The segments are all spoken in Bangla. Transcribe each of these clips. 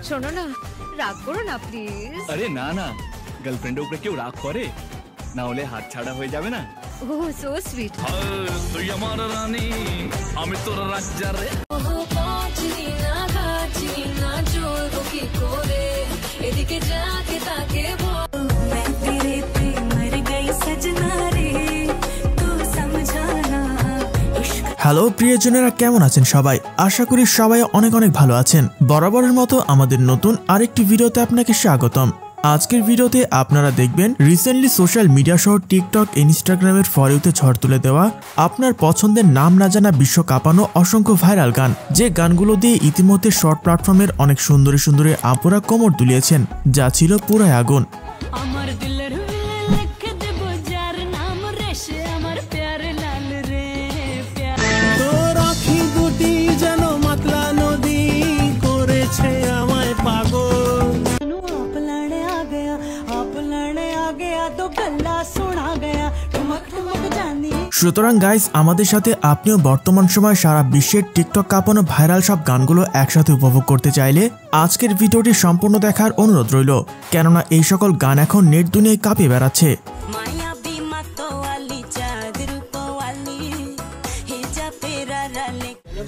শোনো না, রাগ করো না প্লিজ। আরে না না, গার্লফ্রেন্ডের উপরে কেউ রাগ করে? না হলে হাত ছাড়া হয়ে যাবে না। ও সো সুইট। তুই আমার রানী, আমি তোর রাজা রে। এদিকে যাকে তাকে হ্যালো প্রিয়জনেরা, কেমন আছেন সবাই? আশা করি সবাই অনেক অনেক ভালো আছেন। বরাবরের মতো আমাদের নতুন আরেকটি ভিডিওতে আপনাকে স্বাগতম। আজকের ভিডিওতে আপনারা দেখবেন রিসেন্টলি সোশ্যাল মিডিয়া সহ টিকটক, ইনস্টাগ্রামের ফরেউতে ঝড় তুলে দেওয়া আপনার পছন্দের নাম না জানা বিশ্ব কাঁপানো অসংখ্য ভাইরাল গান, যে গানগুলো দিয়ে ইতিমধ্যে শর্ট প্ল্যাটফর্মের অনেক সুন্দরী সুন্দরী আপুরা কোমর দুলিয়েছেন, যা ছিল পুরাই আগুন। সুতরাং গাইস, আমাদের সাথে আপনিও বর্তমান সময় সারা বিশ্বের টিকটক কাঁপানো ভাইরাল সব গানগুলো একসাথে উপভোগ করতে চাইলে আজকের ভিডিওটি সম্পূর্ণ দেখার অনুরোধ রইল, কেননা এই সকল গান এখন নেট দুনিয়ায় কাঁপিয়ে বেড়াচ্ছে।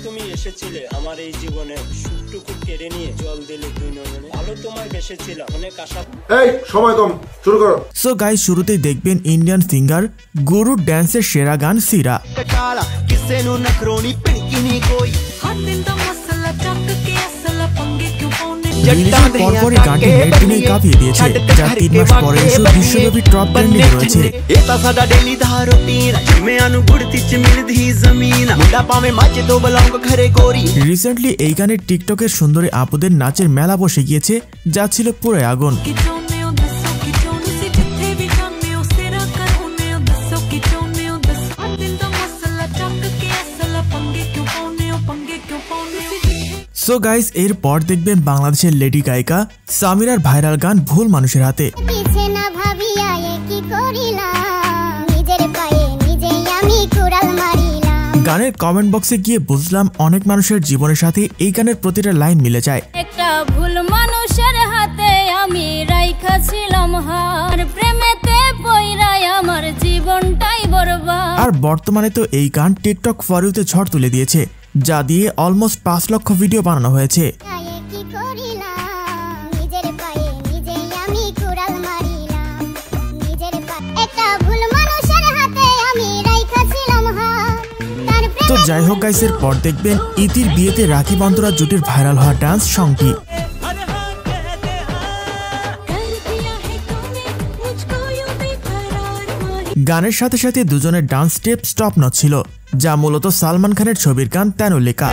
তুমি এসেছিলে আমার এই জীবনে, সুখটুকু কেড়ে নিয়ে জল দিলে দুই নয়নে, ভালো তোমায় বেসেছিল অনেক আশা। এই সময় কম, শুরু করো। সো গাইস, শুরুতেই দেখবেন ইন্ডিয়ান সিঙ্গার গুরু ড্যান্সের সেরা গান সিরা। পরপরই গানটি নেট দুনিয়ায় কাঁপিয়ে দিয়েছে, যা 3 মাস পরে এসে বিশ্বব্যাপী টপ ট্রেন্ডিং রয়েছে। রিসেন্টলি এই গানের টিকটকের সুন্দরী আপুদের নাচের মেলা বসে গিয়েছে, যা ছিল পুরাই আগুন। সো গাইস, এরপর দেখবেন বাংলাদেশের লেডি গায়িকা সামিরার ভাইরাল গান ভুল মানুষের হাতে। গানের কমেন্ট বক্সে গিয়ে বুঝলাম অনেক মানুষের জীবনের সাথে এই গানের প্রতিটা লাইন মিলে যায়। একটা ভুল মানুষের হাতে আমি রাইখা ছিলাম হার, প্রেমেতে পইরাই আমার জীবনটাই বরবাদ। আর বর্তমানে তো এই গান টিকটক ফরইউতে ঝড় তুলে দিয়েছে, যা দিয়ে অলমোস্ট 5 লক্ষ ভিডিও বানানো হয়েছে। তো যাই হোক গাইস, এর পর দেখবেন ইতির বিয়েতে রাখি বন্ধুরা জুটির ভাইরাল হওয়া ডান্স সংটি। গানের সাথে সাথে দুজনের ডান্স স্টেপ স্টপ নচ ছিল, যা মূলত সালমান খানের ছবির গান তেনুলেকা।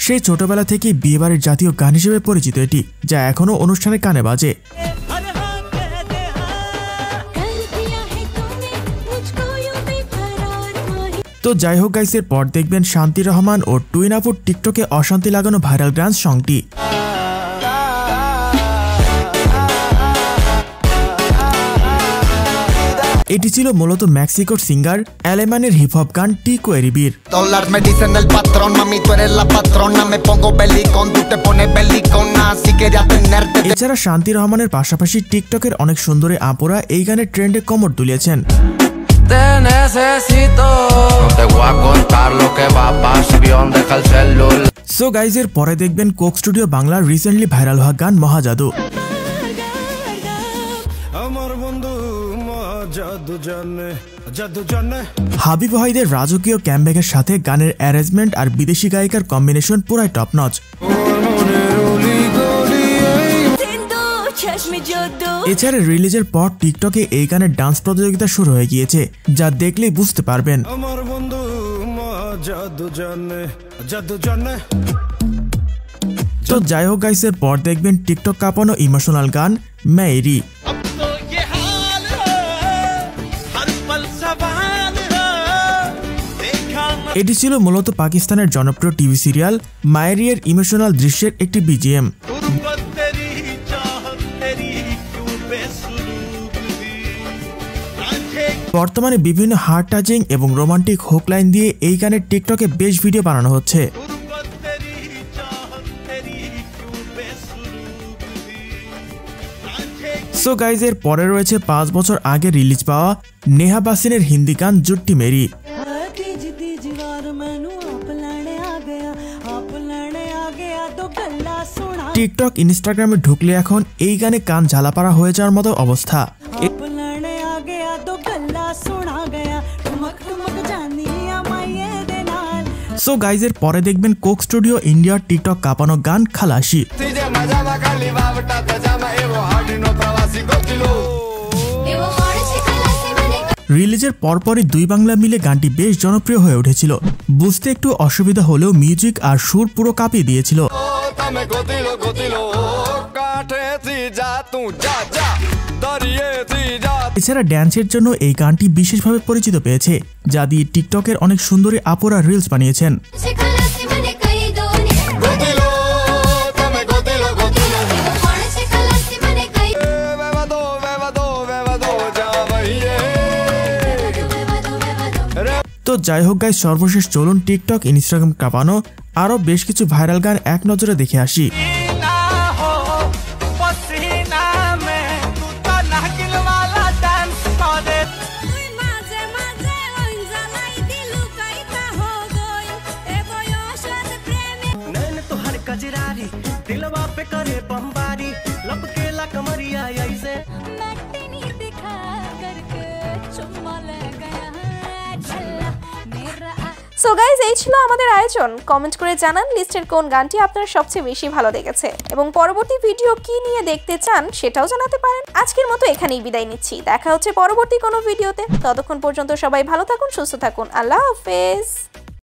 সেই ছোটবেলা থেকে বিয়েবাড়ির জাতীয় গান হিসেবে পরিচিত এটি, যা এখনো অনুষ্ঠানে কানে বাজে। তো যাই হোক গাইসের পর দেখবেন শান্তি রহমান ও টুইন আপুর টিকটকে অশান্তি লাগানো ভাইরাল ডান্স সংটি। এটি ছিল মূলত মেক্সিকোর সিঙ্গার অ্যালেমানের হিপহপ গান টিকো এরিবির। এছাড়া শান্তি রহমানের পাশাপাশি টিকটকের অনেক সুন্দরী আপুরা এই গানের ট্রেন্ডে কোমর তুলিয়েছেন। সো গাইজ, এর পরে দেখবেন কোক স্টুডিও বাংলার রিসেন্টলি ভাইরাল হওয়া গান মহাজাদু। হাবিব ওয়াহিদের রাজকীয় ক্যামব্যাকের সাথে গানের অ্যারেঞ্জমেন্ট আর বিদেশি গায়িকার কম্বিনেশন পুরাই টপ নচ। এছাড়া রিলিজের পর টিকটকে এই গানের ডান্স প্রতিযোগিতা শুরু হয়ে গিয়েছে, যা দেখলেই বুঝতে পারবেন। তো যাই হোক গাইস, এর পর দেখবেন টিকটক কাঁপানো ইমোশনাল গান মেরি। এটি ছিল মূলত পাকিস্তানের জনপ্রিয় টিভি সিরিয়াল মায়েরিয়ের ইমোশনাল দৃশ্যের একটি বিজিএম। বর্তমানে বিভিন্ন হার্ট টাচিং এবং রোমান্টিক হুক লাইন দিয়ে এই গানের টিকটকে বেশ ভিডিও বানানো হচ্ছে। সো গাইজ, এর পরে রয়েছে 5 বছর আগে রিলিজ পাওয়া নেহা বাসিনের হিন্দি গান জুট্টি মেরি। টিকটক ইনস্টাগ্রামে ঢুকলে এখন এই গানে কান ঝালাপাড়া হয়ে যাওয়ার মতো অবস্থা। সো গাইজের পরে দেখবেন কোক স্টুডিও ইন্ডিয়ার টিকটক কাঁপানো গান খালাসি। রিলিজের পরপরই দুই বাংলা মিলে গানটি বেশ জনপ্রিয় হয়ে উঠেছিল। বুঝতে একটু অসুবিধা হলেও মিউজিক আর সুর পুরো কাঁপিয়ে দিয়েছিল। এছাড়া ড্যান্সের জন্য এই গানটি বিশেষভাবে পরিচিত পেয়েছে, যা দিয়ে টিকটকের অনেক সুন্দরী আপুরা রিলস বানিয়েছেন। তো যাই হোক গাইস, সর্বশেষ চলুন টিকটক ইনস্টাগ্রাম কাঁপানো আরো বেশ কিছু ভাইরাল গান এক নজরে দেখে আসি। সো গাইজ, এই ছিল আমাদের আয়োজন। কমেন্ট করে জানান লিস্টের কোন গানটি আপনার সবচেয়ে বেশি ভালো লেগেছে এবং পরবর্তী ভিডিও কি নিয়ে দেখতে চান সেটাও জানাতে পারেন। আজকের মতো এখানেই বিদায় নিচ্ছি, দেখা হচ্ছে পরবর্তী কোনো ভিডিওতে। ততক্ষণ পর্যন্ত সবাই ভালো থাকুন, সুস্থ থাকুন, আল্লাহ হাফেজ।